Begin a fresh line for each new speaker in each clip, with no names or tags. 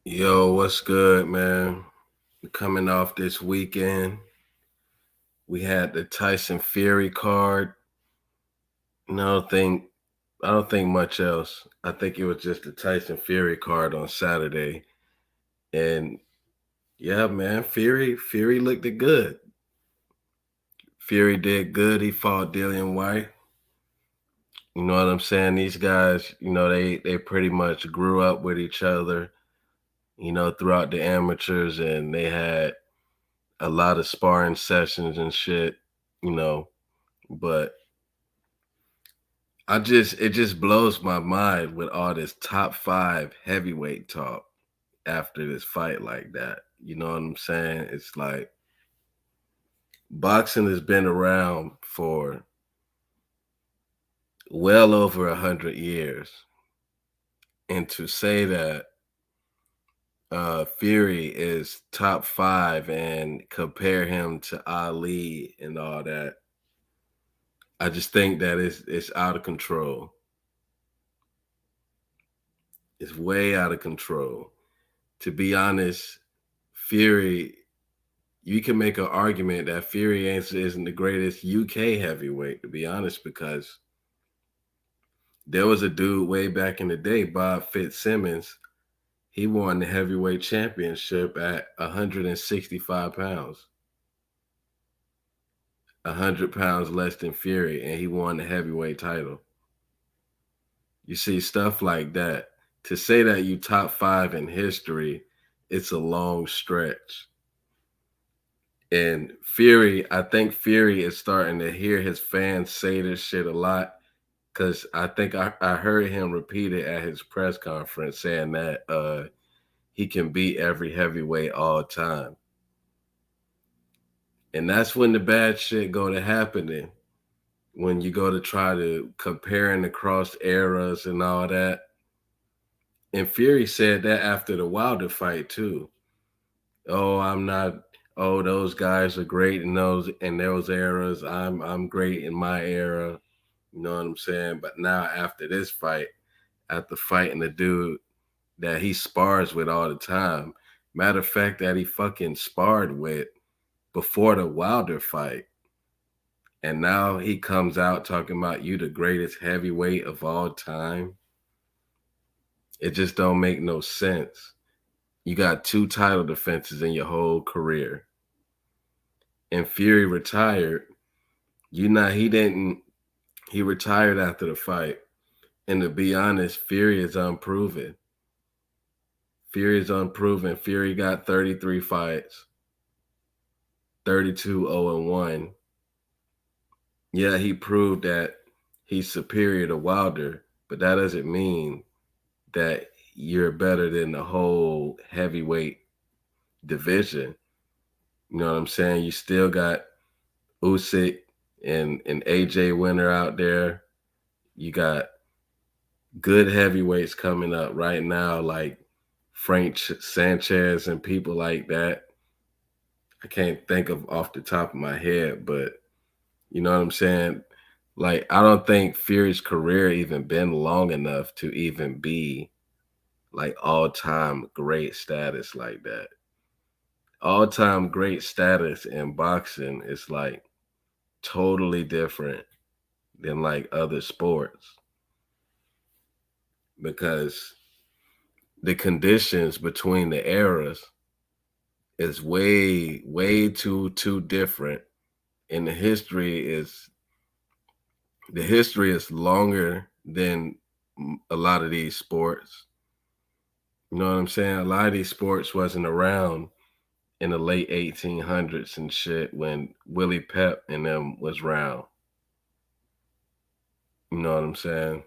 Yo, what's good, man? Coming off this weekend, we had the Tyson Fury card. And I don't think much else. I think it was just the Tyson Fury card on Saturday. And yeah, man, Fury looked good. Fury did good. He fought Dillian White. You know what I'm saying? These guys, they pretty much grew up with each other, throughout the amateurs, and they had a lot of sparring sessions and shit, you know. But it just blows my mind with all this top five heavyweight talk after this fight like that. You know what I'm saying? It's like boxing has been around for well over 100 years. And to say that Fury is top five and compare him to Ali and all that, I just think that it's out of control. It's way out of control. To be honest, Fury, you can make an argument that Fury isn't the greatest UK heavyweight, to be honest, because there was a dude way back in the day, Bob Fitzsimmons. He won the heavyweight championship at 165 pounds, 100 pounds less than Fury, and he won the heavyweight title. You see stuff like that. To say that you top five in history, it's a long stretch. And Fury, I think Fury is starting to hear his fans say this shit a lot because I think I heard him repeat it at his press conference saying that he can beat every heavyweight all time. And that's when the bad shit go to happening. When you go to try to comparing across eras and all that. And Fury said that after the Wilder fight too. Oh, I'm not. Oh, those guys are great in those eras. I'm great in my era. You know what I'm saying? But now after this fight, after fighting the dude that he spars with all the time, matter of fact, that he fucking sparred with before the Wilder fight, and now he comes out talking about you the greatest heavyweight of all time. It just don't make no sense. You got two title defenses in your whole career. And Fury retired. He didn't, he retired after the fight. And to be honest, Fury is unproven. Fury is unproven. Fury got 33 fights, 32 0-1. Yeah, he proved that he's superior to Wilder, but that doesn't mean that you're better than the whole heavyweight division. You know what I'm saying? You still got Usyk and AJ Winner out there. You got good heavyweights coming up right now, like Frank Sanchez and people like that. I can't think of off the top of my head, but you know what I'm saying? Like, I don't think Fury's career even been long enough to even be like all time great status like that. All time great status in boxing is like totally different than like other sports because the conditions between the eras is way too different, and the history is longer than a lot of these sports. You know what I'm saying? A lot of these sports wasn't around in the late 1800s and shit when Willie Pep and them was around. You know what I'm saying?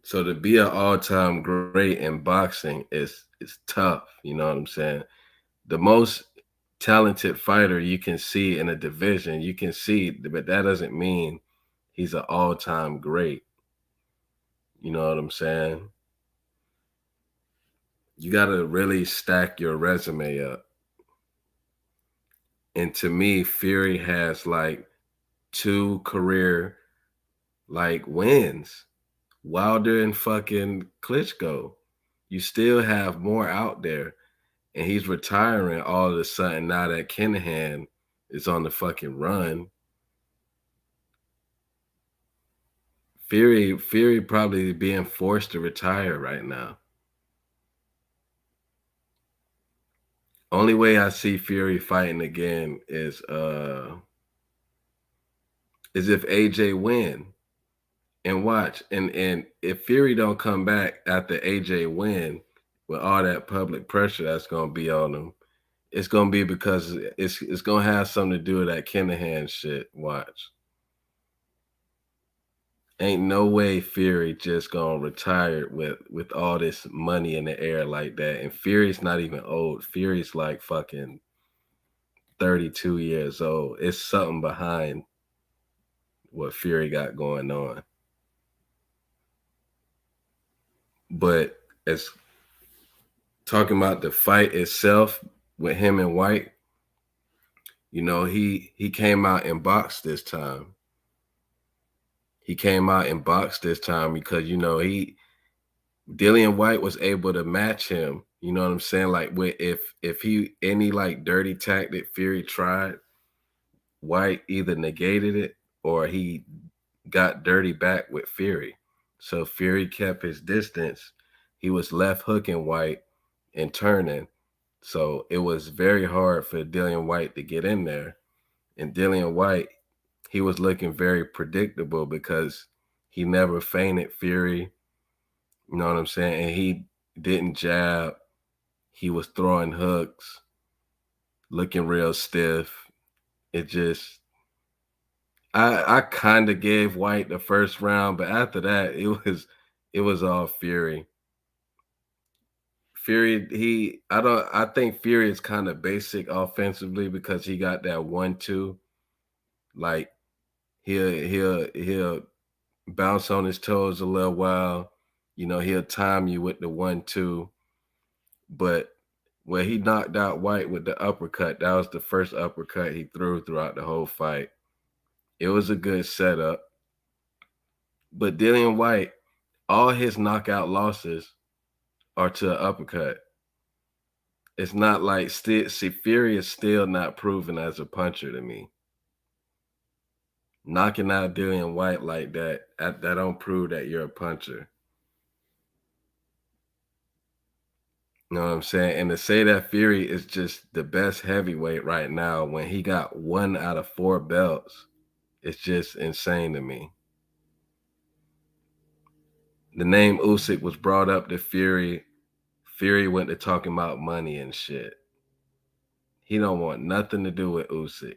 So to be an all-time great in boxing is tough. You know what I'm saying? The most talented fighter you can see in a division, you can see, but that doesn't mean he's an all-time great. You know what I'm saying? You got to really stack your resume up. And to me, Fury has like two career like wins. Wilder and fucking Klitschko. You still have more out there, and he's retiring all of a sudden now that Kinahan is on the fucking run. Fury probably being forced to retire right now. Only way I see Fury fighting again is if AJ win. And watch, and if Fury don't come back after AJ win with all that public pressure that's gonna be on him, it's gonna be because it's gonna have something to do with that Kinahan shit. Watch. Ain't no way Fury just gonna retire with all this money in the air like that. And Fury's not even old. Fury's like fucking 32 years old. It's something behind what Fury got going on. But as talking about the fight itself with him and White, he came out and boxed this time. He came out and boxed this time because Dillian White was able to match him. You know what I'm saying? Like if he any like dirty tactic Fury tried, White either negated it or he got dirty back with Fury. So Fury kept his distance. He was left hooking White and turning. So it was very hard for Dillian White to get in there. And Dillian White, he was looking very predictable because he never feinted Fury. You know what I'm saying? And he didn't jab. He was throwing hooks, looking real stiff. It just I kind of gave White the first round, but after that, it was all Fury. I think Fury is kind of basic offensively because he got that 1-2. Like he'll bounce on his toes a little while. He'll time you with the 1-2. But when he knocked out White with the uppercut, that was the first uppercut he threw throughout the whole fight. It was a good setup. But Dillian White, all his knockout losses are to an uppercut. It's not like Fury is still not proven as a puncher to me. Knocking out Dillian White like that don't prove that you're a puncher. You know what I'm saying? And to say that Fury is just the best heavyweight right now when he got 1 out of 4 belts, it's just insane to me. The name Usyk was brought up to Fury. Fury went to talking about money and shit. He don't want nothing to do with Usyk.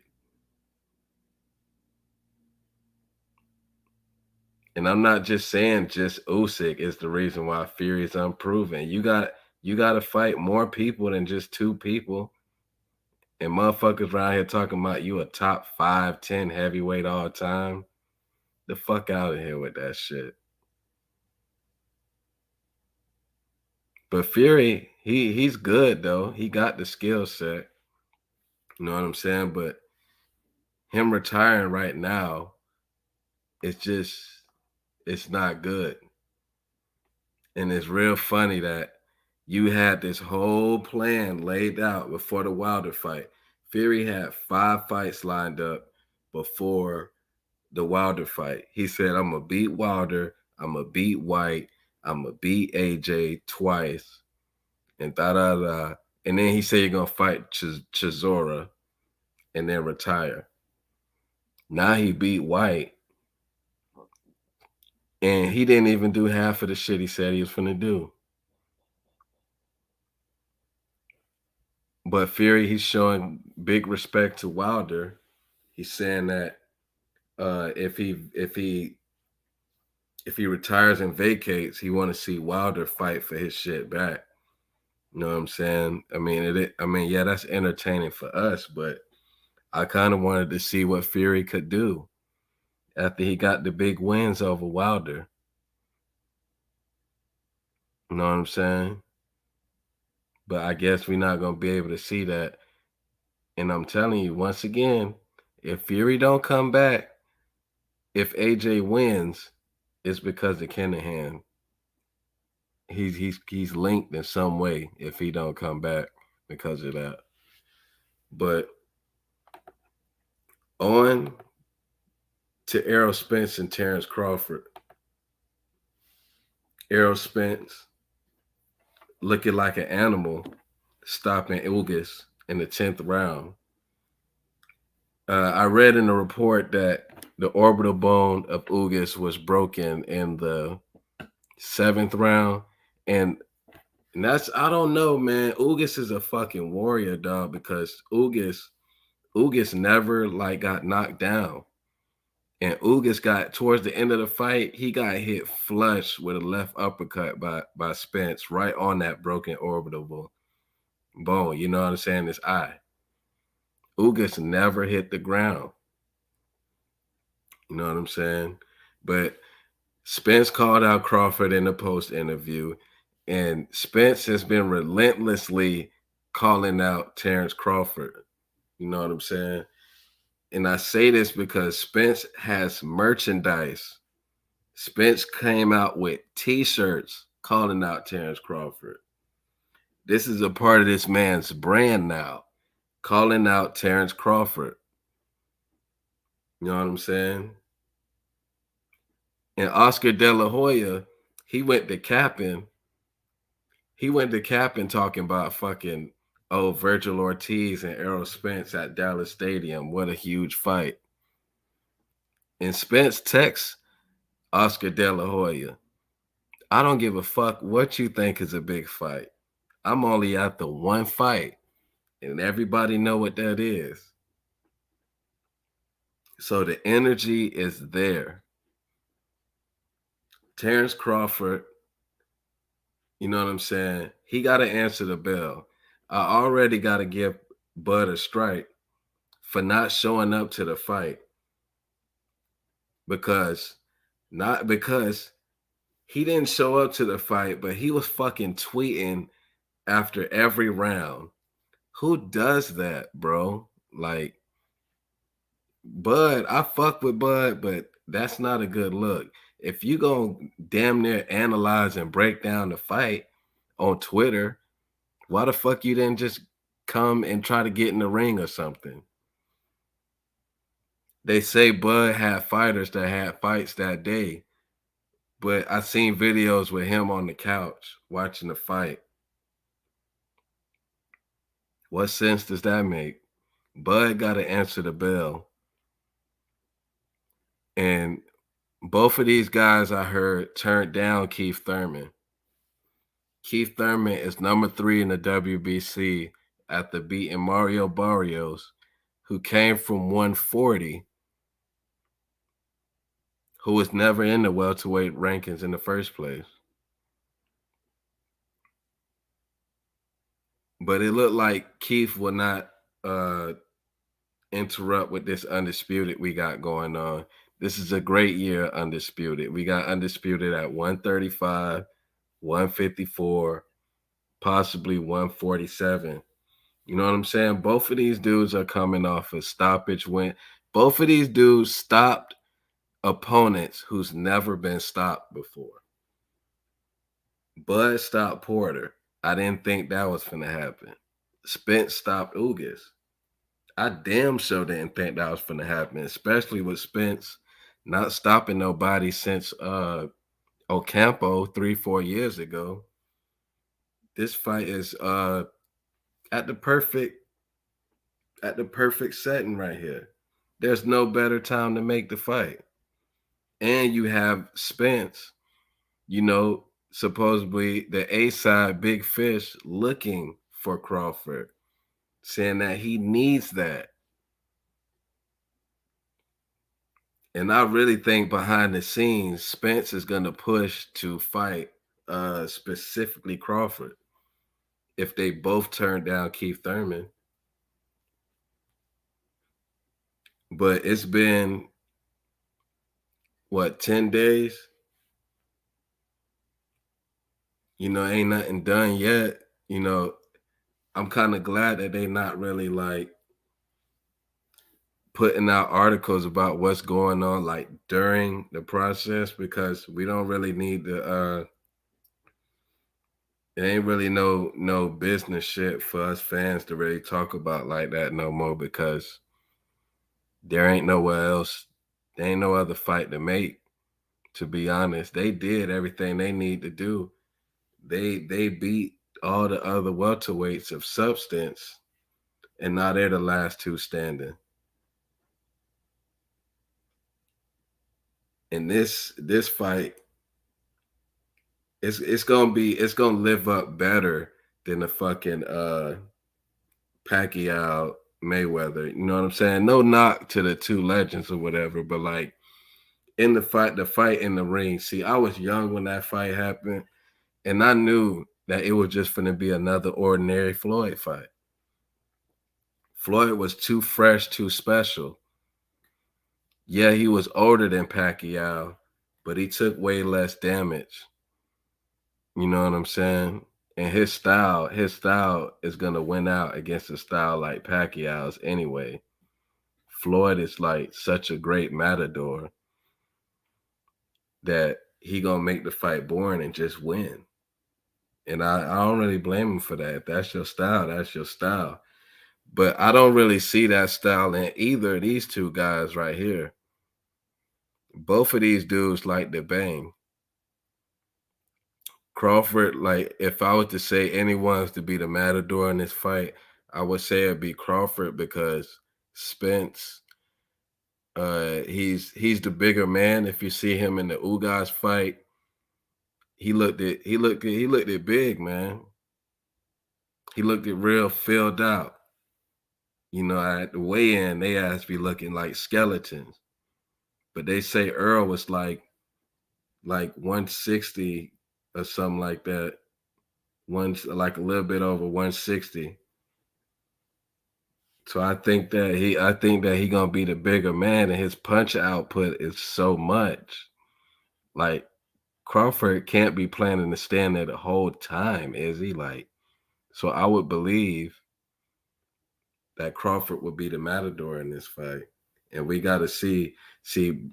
And I'm not just saying just Usyk is the reason why Fury is unproven. You got to fight more people than just 2 people. And motherfuckers around here talking about you a top 5, 10 heavyweight all time. The fuck out of here with that shit. But Fury, he's good though. He got the skill set. You know what I'm saying? But him retiring right now, it's not good. And it's real funny that you had this whole plan laid out before the Wilder fight. Fury had 5 fights lined up before the Wilder fight. He said, I'm going to beat Wilder, I'm going to beat White, I'm going to beat AJ twice, and da-da-da. And then he said you're going to fight Chisora and then retire. Now he beat White, and he didn't even do half of the shit he said he was going to do. But Fury, he's showing big respect to Wilder. He's saying that if he retires and vacates, he want to see Wilder fight for his shit back. You know what I'm saying? I mean, yeah, that's entertaining for us, but I kind of wanted to see what Fury could do after he got the big wins over Wilder. You know what I'm saying? But I guess we're not gonna be able to see that. And I'm telling you, once again, if Fury don't come back, if AJ wins, it's because of Kinahan. he's linked in some way if he don't come back because of that. But on to Errol Spence and Terrence Crawford. Errol Spence looking like an animal, stopping Ugas in the 10th round. I read in the report that the orbital bone of Ugas was broken in the 7th round, and that's I don't know, man. Ugas is a fucking warrior, dog, because Ugas never like got knocked down. And Ugas got towards the end of the fight, he got hit flush with a left uppercut by Spence right on that broken orbital bone. You know what I'm saying? His eye. Ugas never hit the ground. You know what I'm saying? But Spence called out Crawford in the post interview, and Spence has been relentlessly calling out Terrence Crawford. You know what I'm saying? And I say this because Spence has merchandise. Spence came out with T-shirts calling out Terrence Crawford. This is a part of this man's brand now, calling out Terrence Crawford. You know what I'm saying? And Oscar De La Hoya, he went to capping. He went to capping talking about fucking Virgil Ortiz and Errol Spence at Dallas Stadium. What a huge fight. And Spence texts Oscar De La Hoya, I don't give a fuck what you think is a big fight. I'm only at the one fight, and everybody know what that is. So the energy is there. Terrence Crawford, you know what I'm saying? He got to answer the bell. I already got to give Bud a strike for not showing up to the fight because he didn't show up to the fight, but he was fucking tweeting after every round. Who does that, bro? Like, Bud, I fuck with Bud, but that's not a good look. If you gonna damn near analyze and break down the fight on Twitter, why the fuck you didn't just come and try to get in the ring or something? They say Bud had fighters that had fights that day, but I seen videos with him on the couch watching the fight. What sense does that make? Bud got to answer the bell. And both of these guys I heard turned down Keith Thurman. Keith Thurman is number 3 in the WBC after beating Mario Barrios, who came from 140, who was never in the welterweight rankings in the first place. But it looked like Keith will not interrupt with this Undisputed we got going on. This is a great year, Undisputed. We got Undisputed at 135, 154, possibly 147. You know what I'm saying? Both of these dudes are coming off a stoppage win. Both of these dudes stopped opponents who's never been stopped before. Bud stopped Porter. I didn't think that was going to happen. Spence stopped Ugas. I damn sure didn't think that was going to happen, especially with Spence not stopping nobody since Ocampo 3-4 years ago. This fight is at the perfect setting right here. There's no better time to make the fight. And you have Spence, you know, supposedly the A side big fish looking for Crawford, saying that he needs that. And I really think behind the scenes, Spence is going to push to fight specifically Crawford if they both turn down Keith Thurman. But it's been, 10 days? You know, ain't nothing done yet. You know, I'm kind of glad that they not really like putting out articles about what's going on like during the process, because we don't really need to It ain't really no business shit for us fans to really talk about like that no more because there ain't nowhere else. There ain't no other fight to make. To be honest, they did everything they need to do. They beat all the other welterweights of substance, and now they're the last two standing. And this fight, it's gonna live up better than the fucking Pacquiao Mayweather. You know what I'm saying? No knock to the two legends or whatever, but like in the fight in the ring. See, I was young when that fight happened, and I knew that it was just gonna be another ordinary Floyd fight. Floyd was too fresh, too special. Yeah, he was older than Pacquiao, but he took way less damage. You know what I'm saying? And his style is gonna win out against a style like Pacquiao's anyway. Floyd is like such a great matador that he gonna make the fight boring and just win. And I don't really blame him for that. If that's your style, that's your style. But I don't really see that style in either of these two guys right here. Both of these dudes like to bang. Crawford, like if I was to say anyone's to be the matador in this fight, I would say it'd be Crawford because Spence, he's the bigger man. If you see him in the Ugas fight, he looked it big, man. He looked it real filled out. You know, at the weigh-in, they asked be looking like skeletons. But they say Earl was like 160 or something like that. Like a little bit over 160. So I think that he gonna be the bigger man, and his punch output is so much. Like Crawford can't be planning to stand there the whole time, is he? Like, so I would believe that Crawford would be the matador in this fight. And we got to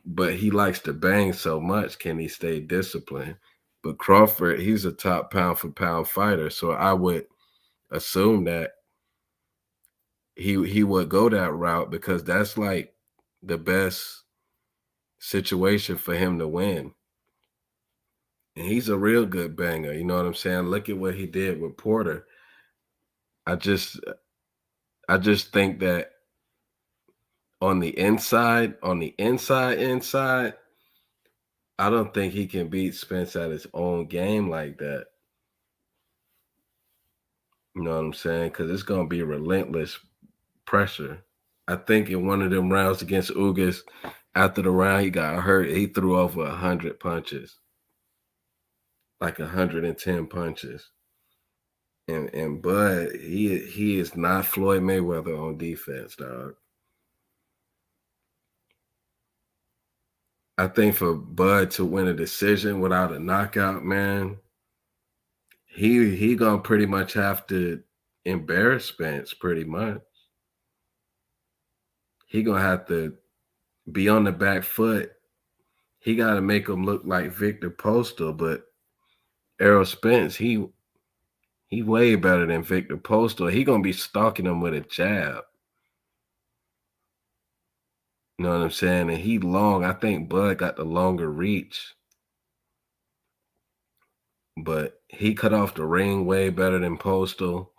but he likes to bang so much. Can he stay disciplined? But Crawford, he's a top pound for pound fighter. So I would assume that he would go that route because that's like the best situation for him to win. And he's a real good banger. You know what I'm saying? Look at what he did with Porter. I just I just think that inside, I don't think he can beat Spence at his own game like that. You know what I'm saying? Because it's gonna be relentless pressure. I think in one of them rounds against Ugas, after the round he got hurt, he threw over 100 punches, like 110 punches. And Bud, he is not Floyd Mayweather on defense, dog. I think for Bud to win a decision without a knockout, man, he gonna pretty much have to embarrass Spence. Pretty much, he gonna have to be on the back foot. He got to make him look like Victor Postal, but Errol Spence, he way better than Victor Postal. He gonna be stalking him with a jab. You know what I'm saying? And he long. I think Bud got the longer reach, but he cut off the ring way better than Postal.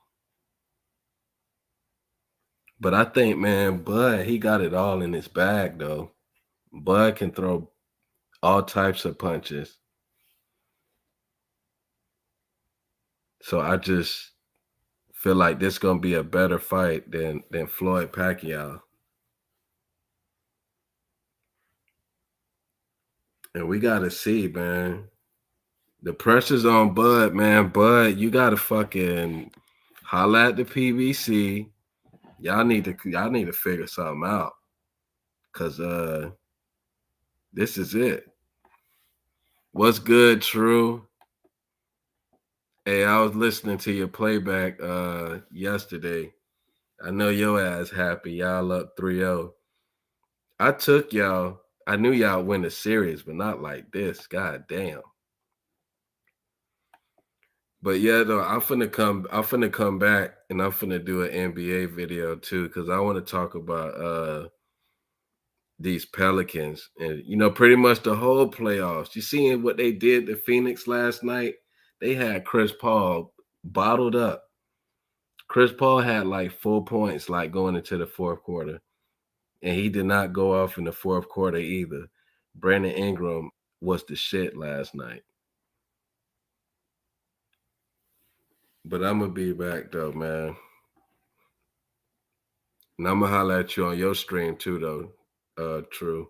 But I think, man, Bud, he got it all in his bag, though. Bud can throw all types of punches. So I just feel like this gonna be a better fight than Floyd Pacquiao. And we gotta see, man. The pressure's on Bud, man. Bud, you gotta fucking holla at the PBC. Y'all need to figure something out. Cause this is it. What's good, True? Hey, I was listening to your playback yesterday. I know your ass happy. Y'all up 3-0. I took y'all. I knew y'all win the series, but not like this. God damn. But yeah, though, I'm finna come back and I'm finna do an NBA video too, because I want to talk about these Pelicans and pretty much the whole playoffs. You seeing what they did to Phoenix last night? They had Chris Paul bottled up. Chris Paul had like 4 points like going into the fourth quarter, and he did not go off in the fourth quarter either. Brandon Ingram was the shit last night. But I'm gonna be back though, man. And I'm gonna holler at you on your stream too, though. True.